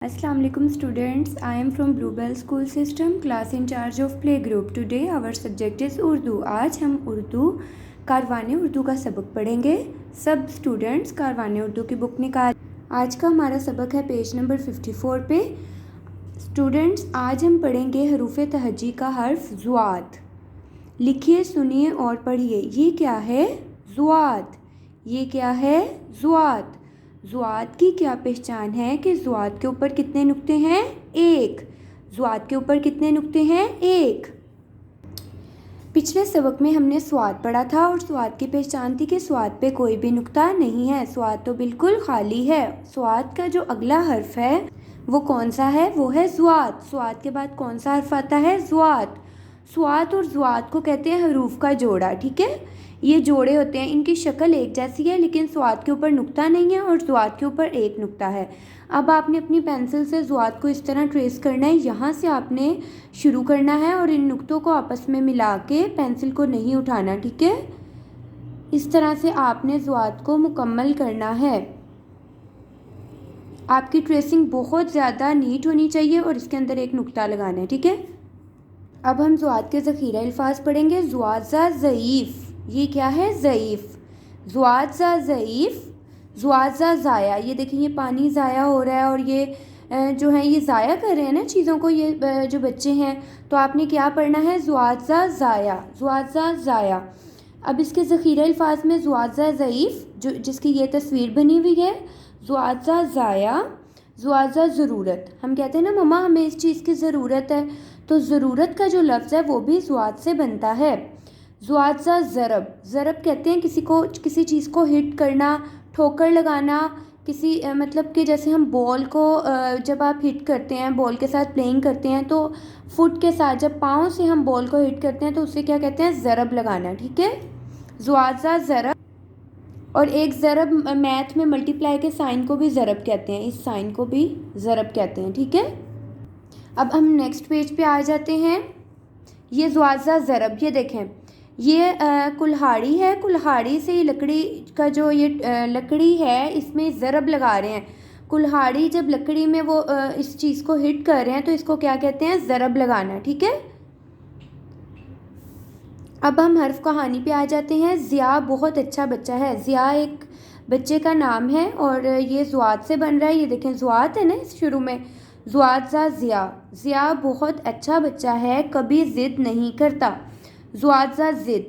Assalamu alaikum students. I am from Bluebell School System, class in charge of play group. Today our subject is Urdu. आज हम उर्दू कारवाने उर्दू का सबक पढ़ेंगे. सब students कारवाने Urdu की बुक निकाल. आज का हमारा सबक है पेज नंबर 54 पे. स्टूडेंट्स आज हम पढ़ेंगे हरूफ तहज्जी का हर्फ ज़ुआत. लिखिए, सुनिए और पढ़िए. ये क्या है? ज़ुआत. ये क्या है? ज़ुआत. ज़ुआत की क्या पहचान है कि ज़ुआत के ऊपर कितने नुक्ते हैं? एक. ज़ुआत के ऊपर कितने नुक्ते हैं? एक. पिछले सबक में हमने स्वाद पढ़ा था और स्वाद की पहचान थी कि स्वाद पे कोई भी नुक्ता नहीं है. स्वाद तो बिल्कुल खाली है. स्वाद का जो अगला हर्फ है वो कौन सा है? वो है ज़ुआत. स्वाद के बाद कौन सा हर्फ आता है? ज़ुआत. स्वाद और ज़ुआत को कहते हैं हरूफ का जोड़ा. ठीक है, ये जोड़े होते हैं. इनकी शक्ल एक जैसी है लेकिन स्वाद के ऊपर नुक्ता नहीं है और ज़ुआत के ऊपर एक नुक्ता है. अब आपने अपनी पेंसिल से ज़ुआत को इस तरह ट्रेस करना है. यहाँ से आपने शुरू करना है और इन नुक्तों को आपस में मिला के पेंसिल को नहीं उठाना. ठीक है, इस तरह से आपने ज़ुआत को मुकम्मल करना है. आपकी ट्रेसिंग बहुत ज़्यादा नीट होनी चाहिए और इसके अंदर एक नुक्ता लगाना है. ठीक है, अब हम ज़ुआत के ज़ख़ीरा अल्फाज पढ़ेंगे. ज़ुआज़ा ज़ईफ़. ये क्या है? ज़ईफ़. ज़ुआज़ा ज़ईफ़. ज़ुआज़ा ज़ाया. ये देखिए, ये पानी ज़ाया हो रहा है और ये जो है ये ज़ाया कर रहे हैं ना चीज़ों को, ये जो बच्चे हैं. तो आपने क्या पढ़ना है? ज़ुआज़ा ज़ाया. ज़ुआज़ा ज़ाया. अब इसके ज़ख़ीरा अल्फाज में ज़ुआज़ा ज़ईफ़ जो जिसकी ये तस्वीर बनी हुई है, ज़ुआज़ा ज़ाया, ज़ुआज़ा ज़रूरत. हम कहते हैं ना मम्मा हमें इस चीज़ की ज़रूरत है, तो ज़रूरत का जो लफ्ज़ है वो भी ज़ुआत से बनता है. ज़ुआज़ा ज़रब. ज़रब कहते हैं किसी चीज़ को हिट करना, ठोकर लगाना. किसी मतलब कि जैसे हम बॉल को जब आप हिट करते हैं, बॉल के साथ प्लेइंग करते हैं तो फुट के साथ जब पाँव से हम बॉल को हिट करते हैं तो उससे क्या कहते हैं? ज़रब लगाना. ठीक है, ज़ुआज़ा ज़रब. और एक ज़रब मैथ में मल्टीप्लाई के साइन को भी ज़रब कहते हैं. इस साइन को भी ज़रब कहते हैं. ठीक है, अब हम नेक्स्ट पेज पे आ जाते हैं. ये ज़ुआज़ा ज़रब. ये देखें, ये कुल्हाड़ी है. कुल्हाड़ी से लकड़ी का जो ये लकड़ी है इसमें ज़रब लगा रहे हैं. कुल्हाड़ी जब लकड़ी में वो इस चीज़ को हिट कर रहे हैं तो इसको क्या कहते हैं? ज़रब लगाना. ठीक है, अब हम हर्फ कहानी पे आ जाते हैं. ज़िया बहुत अच्छा बच्चा है. ज़िया एक बच्चे का नाम है और ये ज़ुआत से बन रहा है. ये देखें, ज़ुआत है ना इस शुरू में. ज़ुआज़ा ज़िया. ज़िया बहुत अच्छा बच्चा है, कभी ज़िद नहीं करता. ज़ुआज़ा ज़िद.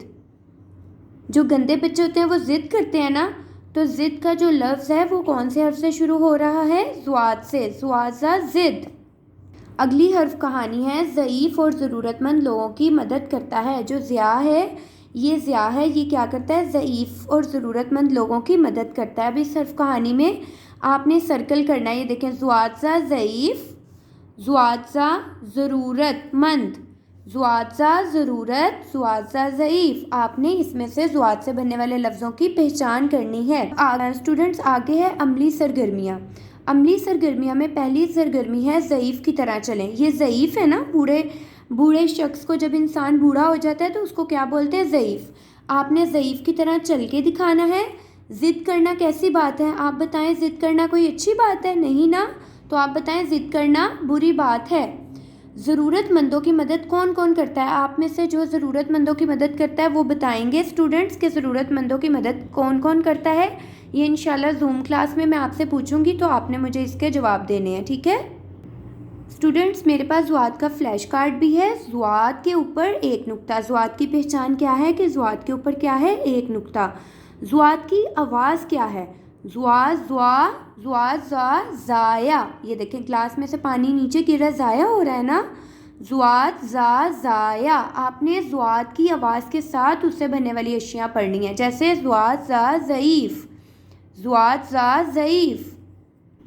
जो गंदे बच्चे होते हैं वो ज़िद करते हैं ना, तो ज़िद का जो लफ्ज़ है वो कौन से हर्फ से शुरू हो रहा है? ज़ुआत से. ज़ुआज़ा ज़िद. अगली हर्फ कहानी है. ज़ईफ़ और ज़रूरतमंद लोगों की मदद करता है. जो ज़िया है, ये ज़िया है, ये क्या करता है? ज़ईफ़ और ज़रूरतमंद लोगों की मदद करता है. अब इस हर्फ कहानी में आपने सर्कल करना है. ये देखें, ज़ुआज़ा ज़ईफ़, ज़ुआज़ा ज़रूरतमंद, ज़ुआज़ा ज़रूरत, ज़ुआज़ा ज़ईफ़. आपने इसमें से ज़ुआत से बनने वाले लफ्ज़ों की पहचान करनी है. स्टूडेंट्स आगे है अमली सरगर्मियाँ. अमली सरगर्मियाँ में पहली सरगर्मी है ज़ईफ़ की तरह चलें. ये ज़ईफ़ है ना, बूढ़े शख्स को जब इंसान बूढ़ा हो जाता है तो उसको क्या बोलते हैं? ज़ईफ़. आपने ज़ईफ़ की तरह चल के दिखाना है. ज़िद करना कैसी बात है? आप बताएं, ज़िद करना कोई अच्छी बात है? नहीं ना. तो आप बताएं, ज़िद करना बुरी बात है. ज़रूरतमंदों की मदद कौन कौन करता है? आप में से जो ज़रूरतमंदों की मदद करता है वो बताएंगे स्टूडेंट्स के ज़रूरतमंदों की मदद कौन कौन करता है. ये इंशाल्लाह ज़ूम क्लास में मैं आपसे पूछूंगी तो आपने मुझे इसके जवाब देने हैं. ठीक है स्टूडेंट्स, मेरे पास ज़ुआत का फ्लैश कार्ड भी है. ज़ुआत के ऊपर एक नुक्ता. ज़ुआत की पहचान क्या है कि ज़ुआत के ऊपर क्या है? एक नुक्ता. ज़ुआत की आवाज़ क्या है? ज़ुआ ज़ुआ ज़ुआ ज़ा ज़ाया. ये देखें, ग्लास में से पानी नीचे गिर रहा, ज़ाया हो रहा है ना. ज़ुआत ज़ा ज़ाया. आपने ज़ुआत की आवाज़ के साथ उससे बनने वाली अशियाँ पढ़नी है. जैसे ज़ुआत ज़ा ज़ईफ़, ज़ुआत ज़ा ज़ईफ़.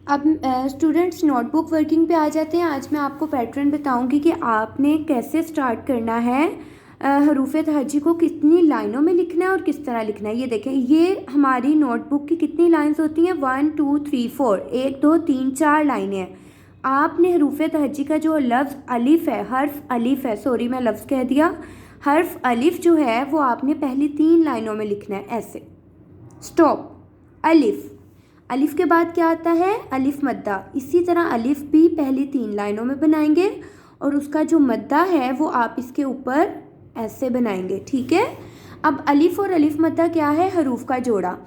अब स्टूडेंट्स नोटबुक वर्किंग पे आ जाते हैं. आज मैं आपको पैटर्न बताऊंगी कि आपने कैसे स्टार्ट करना है. हरूफ तहज्जी को कितनी लाइनों में लिखना है और किस तरह लिखना है. ये देखें, ये हमारी नोटबुक की कितनी लाइंस होती हैं? 1 2 3 4. 1 2 3 4 लाइनें हैं. आपने हरूफ तहज्जी का जो लफ्ज़ अलिफ है, हर्फ अलिफ है, सॉरी मैं लफ्ज़ कह दिया, हर्फ अलिफ जो है वो आपने पहली 3 लाइनों में लिखना है. ऐसे स्टॉप. अलिफ. अलिफ के बाद क्या आता है, अलिफ मद्दा। इसी तरह अलिफ भी पहली 3 लाइनों में बनाएंगे और उसका जो मद्दा है वो आप इसके ऊपर ऐसे बनाएंगे, ठीक है। अब अलिफ और अलिफ मद्दा क्या है, हरूफ का जोड़ा।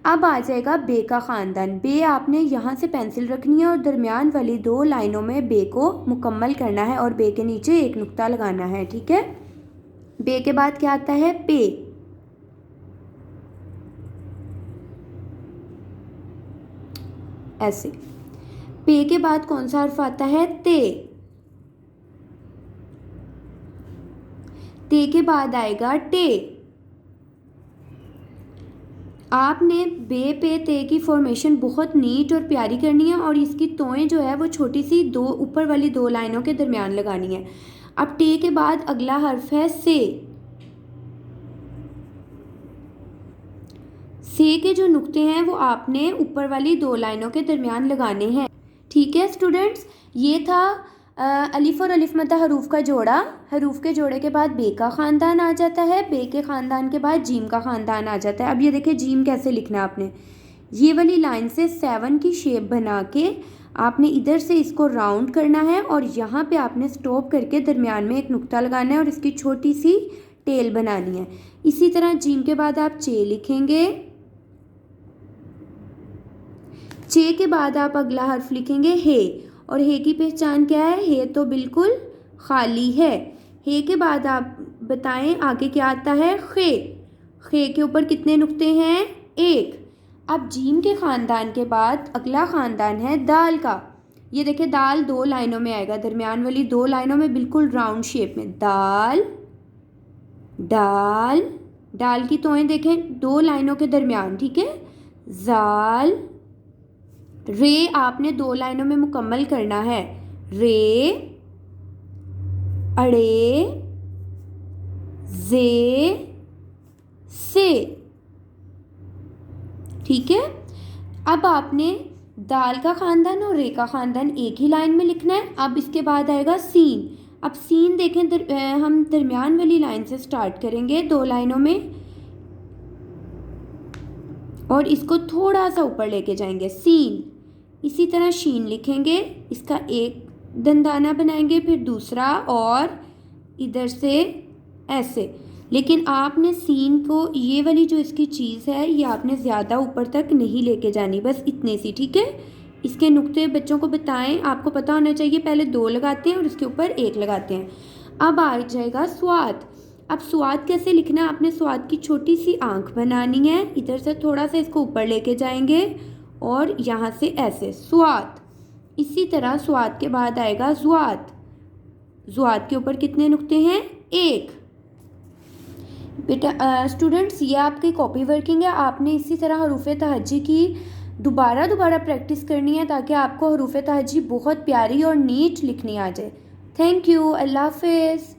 अब आ जाएगा बे का ख़ानदान। बे आपने यहाँ से पेंसिल रखनी है और दरमियान वाली 2 लाइनों में बे को मुकम्मल करना है और बे के नीचे एक नुक्ता लगाना है, ठीक है। बे के बाद क्या आता है, पे। ऐसे। पे के बाद कौन सा हर्फ आता है, ते। ते के बाद आएगा टे। आपने बे पे ते की फॉर्मेशन बहुत नीट और प्यारी करनी है और इसकी तोएं जो है वो छोटी सी 2 ऊपर वाली 2 लाइनों के दरमियान लगानी है। अब टे के बाद अगला हर्फ है से। से के जो नुक्ते हैं वो आपने ऊपर वाली 2 लाइनों के दरमियान लगाने हैं, ठीक है स्टूडेंट्स। ये था अलिफ और अलिफ मद्दा हरूफ का जोड़ा। हरूफ के जोड़े के बाद बे का ख़ानदान आ जाता है। बे के ख़ानदान के बाद जीम का ख़ानदान आ जाता है। अब ये देखिए जीम कैसे लिखना है आपने, ये वाली लाइन से 7 की शेप बना के आपने इधर से इसको राउंड करना है और यहाँ पे आपने स्टॉप करके दरमियान में एक नुक्ता लगाना है और इसकी छोटी सी टेल बनानी है। इसी तरह जीम के बाद आप चे लिखेंगे। चे के बाद आप अगला हर्फ लिखेंगे हे, और हे की पहचान क्या है, हे तो बिल्कुल खाली है। हे के बाद आप बताएं आगे क्या आता है, खे। खे के ऊपर कितने नुक्ते हैं, 1। अब जीम के ख़ानदान के बाद अगला ख़ानदान है दाल का। ये देखिए दाल 2 लाइनों में आएगा, दरमियान वाली 2 लाइनों में बिल्कुल राउंड शेप में, दाल डाल। डाल की तोएं देखें 2 लाइनों के दरमियान, ठीक है। जाल। रे आपने 2 लाइनों में मुकम्मल करना है, रे। अड़े, जे, से, ठीक है। अब आपने दाल का ख़ानदान और रे का ख़ानदान एक ही लाइन में लिखना है। अब इसके बाद आएगा सीन। अब सीन देखें हम दरमियान वाली लाइन से स्टार्ट करेंगे 2 लाइनों में और इसको थोड़ा सा ऊपर लेके जाएंगे, सीन। इसी तरह शीन लिखेंगे, इसका एक दंदाना बनाएंगे, फिर दूसरा और इधर से ऐसे। लेकिन आपने सीन को, ये वाली जो इसकी चीज़ है, ये आपने ज़्यादा ऊपर तक नहीं लेके जानी, बस इतने सी, ठीक है। इसके नुक्ते बच्चों को बताएं, आपको पता होना चाहिए। पहले 2 लगाते हैं और इसके ऊपर 1 लगाते हैं। अब आ जाएगा स्वाद। अब स्वाद कैसे लिखना है, आपने स्वाद की छोटी सी आँख बनानी है, इधर से थोड़ा सा इसको ऊपर लेके जाएंगे और यहाँ से ऐसे, स्वाद। इसी तरह स्वाद के बाद आएगा ज़ुआद। ज़ुआद के ऊपर कितने नुक्ते हैं, 1। बेटा स्टूडेंट्स, ये आपकी कॉपी वर्किंग है। आपने इसी तरह हरूफ तहज्जी की दोबारा प्रैक्टिस करनी है ताकि आपको हरूफ तहज्जी बहुत प्यारी और नीट लिखनी आ जाए। थैंक यू, अल्लाह हाफिज़।